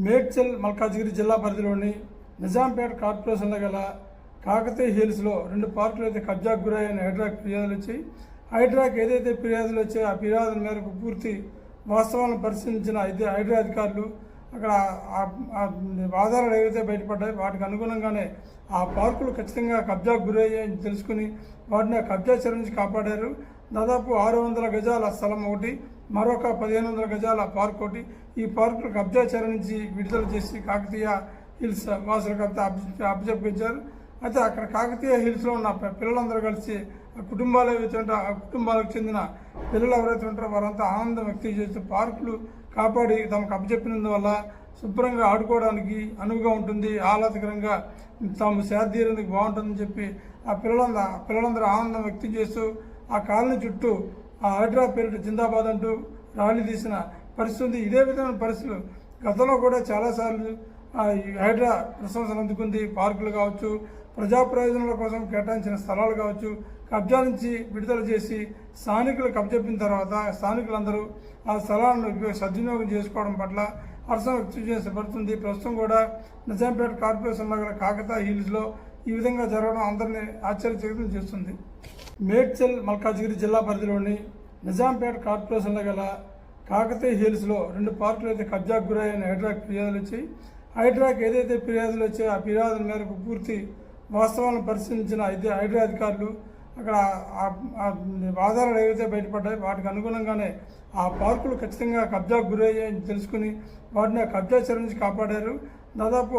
మేడ్చల్ మల్కాజ్గిరి జిల్లా పరిధిలోని నిజాంపేట కార్పొరేషన్లో గల కాకతీయ హిల్స్లో 2 పార్కులు అయితే కబ్జాకు గురయ్యని హైడ్రాకి ఫిర్యాదులు వచ్చాయి. హైడ్రాకి ఏదైతే ఫిర్యాదులు వచ్చాయో ఆ ఫిర్యాదుల మేరకు పూర్తి వాస్తవాలను పరిశీలించిన హైడ్రా అధికారులు అక్కడ ఆధారాలు ఏవైతే బయటపడ్డాయి వాటికి అనుగుణంగానే ఆ పార్కులు ఖచ్చితంగా కబ్జాకు గురయ్యాయని తెలుసుకుని వాటిని కబ్జా చర్య నుంచి కాపాడారు. దాదాపు 600 గజాల స్థలం ఒకటి, మరొక 1500 గజాల పార్క్ ఒకటి, ఈ పార్కులు కబ్జా చర్య నుంచి విడుదల చేసి కాకతీయ హిల్స్ వాసులకు అప్పచెప్పించారు. అయితే అక్కడ కాకతీయ హిల్స్లో ఉన్న పిల్లలందరూ కలిసి కుటుంబాలు ఏవైతే ఉంటారో ఆ కుటుంబాలకు చెందిన పిల్లలు ఎవరైతే ఉంటారో వారంతా ఆనందం వ్యక్తం చేస్తూ పార్కులు కాపాడి తమకు అప్పచెప్పినందువల్ల శుభ్రంగా ఆడుకోవడానికి అనువుగా ఉంటుంది, ఆహ్లాదకరంగా తాము సేదతీరేందుకు బాగుంటుందని చెప్పి ఆ పిల్లలందరూ ఆనందం వ్యక్తం చేస్తూ ఆ కాలనీ చుట్టూ ఆ హైడ్రా పేరిట జిందాబాద్ అంటూ ర్యాలీ తీసిన పరిస్థితి. ఇదే విధమైన పరిస్థితులు గతంలో కూడా చాలాసార్లు హైడ్రా ప్రశంసలు అందుకుంది. పార్కులు కావచ్చు, ప్రజా ప్రయోజనాల కోసం కేటాయించిన స్థలాలు కావచ్చు, కబ్జా నుంచి విడుదల చేసి స్థానికులు కబ్జెప్పిన తర్వాత స్థానికులందరూ ఆ స్థలాలను సద్వినియోగం చేసుకోవడం పట్ల హర్షం వ్యక్తం చేసబడుతుంది. ప్రస్తుతం కూడా నిజాంపేట కార్పొరేషన్లో గల కాకతీయ హిల్స్లో ఈ విధంగా జరగడం అందరినీ ఆశ్చర్యచకితం చేస్తుంది. మేడ్చల్ మల్కాజ్గిరి జిల్లా పరిధిలోని నిజాంపేట కార్పొరేషన్లో గల కాకతీయ హిల్స్లో 2 పార్కులు అయితే కబ్జాకు గురయ్యని హైడ్రాకి ఫిర్యాదులు వచ్చాయి. హైడ్రాకి ఏదైతే ఫిర్యాదులు వచ్చాయో ఆ ఫిర్యాదుల మేరకు పూర్తి వాస్తవాలను పరిశీలించిన హైడ్రా అధికారులు అక్కడ ఆధారాలు ఏవైతే బయటపడ్డాయి వాటికి అనుగుణంగానే ఆ పార్కులు ఖచ్చితంగా కబ్జాకు గురయ్యాయని తెలుసుకుని వాటిని కబ్జా చర్య నుంచి కాపాడారు. దాదాపు